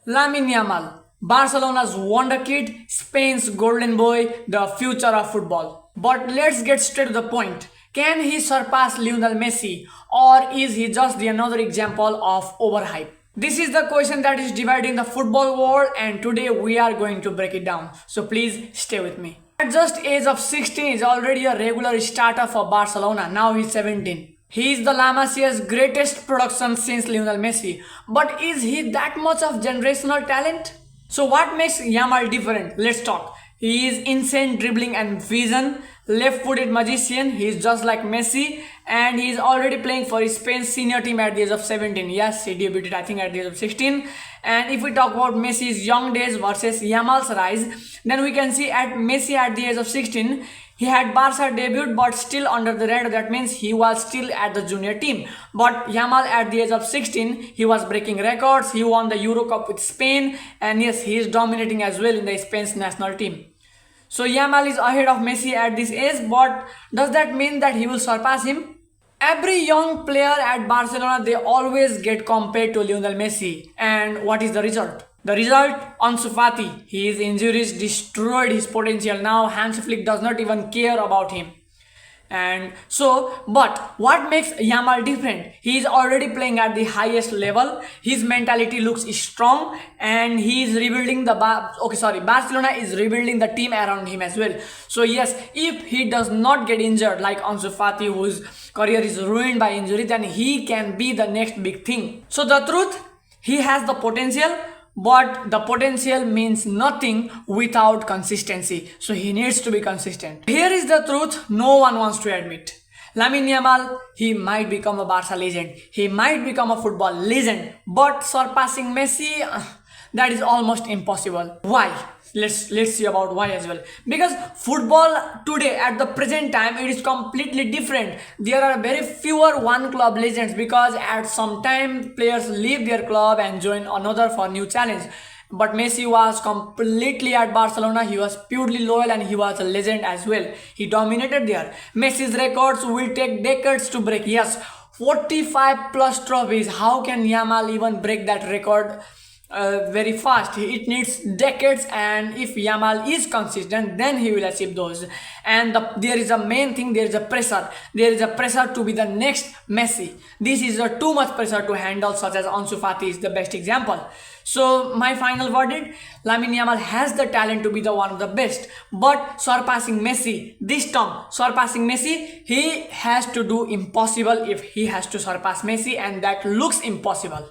Lamine Yamal, Barcelona's wonder kid, Spain's golden boy, the future of football. But let's get straight to the point. Can he surpass Lionel Messi, or is he just another example of overhype? This is the question that is dividing the football world, and today we are going to break it down. So please stay with me. At just age of 16, is already a regular starter for Barcelona. Now he's 17. He is the La Masia's greatest production since Lionel Messi. But is he that much of generational talent? So what makes Yamal different? Let's talk. He is insane dribbling and vision, left-footed magician. He is just like Messi, and he is already playing for Spain's senior team at the age of 17. Yes, he debuted I think at the age of 16. And if we talk about Messi's young days versus Yamal's rise, then we can see at Messi at the age of 16, he had Barca debut but still under the radar. That means he was still at the junior team. But Yamal at the age of 16, he was breaking records. He won the Euro Cup with Spain, and yes, he is dominating as well in the Spain's national team. So Yamal is ahead of Messi at this age, but does that mean that he will surpass him? Every young player at Barcelona, they always get compared to Lionel Messi. And what is the result? The result, Ansu Fati. His injuries destroyed his potential. Now Hansi Flick does not even care about him. And so, but what makes Yamal different? He is already playing at the highest level. His mentality looks strong, and he is rebuilding the Barcelona is rebuilding the team around him as well. So yes, if he does not get injured like Ansu Fati, whose career is ruined by injury, then he can be the next big thing. So the truth, he has the potential, but the potential means nothing without consistency. So he needs to be consistent. Here is the truth no one wants to admit. Lamine Yamal, he might become a Barca legend. He might become a football legend. But surpassing Messi, that is almost impossible. Why? Let's see about why as well. Because football today at the present time, it is completely different. There are very fewer one club legends, because at some time players leave their club and join another for new challenge. But Messi was completely at Barcelona. He was purely loyal, and he was a legend as well. He dominated there. Messi's records will take decades to break. Yes, 45 plus trophies. How can Yamal even break that record very fast? It needs decades, and if Yamal is consistent, then he will achieve those. And there is a main thing, there is a pressure. There is a pressure to be the next Messi. This is a too much pressure to handle, such as Ansu Fati is the best example. So my final verdict, Lamine Yamal has the talent to be the one of the best, but surpassing Messi, this term, surpassing Messi, he has to do impossible if he has to surpass Messi, and that looks impossible.